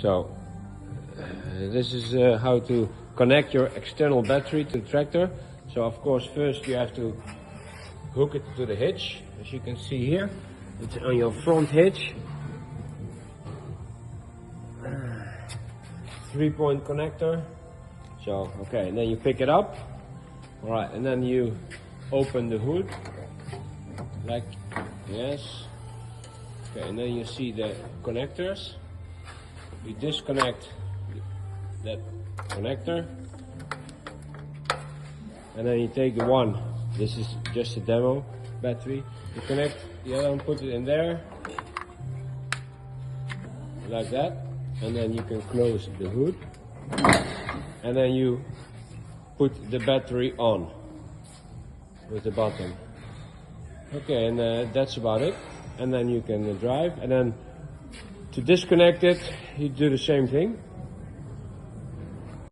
So this is how to connect your external battery to the tractor. So of course first you have to hook it to the hitch. As you can see here, it's on your front hitch. 3-point connector. So okay, and then you pick it up. All right, and then you open the hood, like yes. Okay, and then you see the connectors. You disconnect that connector, and then you take the one. This is just a demo battery. You connect the other one, put it in there, like that, and then you can close the hood, and then you put the battery on with the button. Okay, and that's about it. And then you can drive, and then to disconnect it, you do the same thing.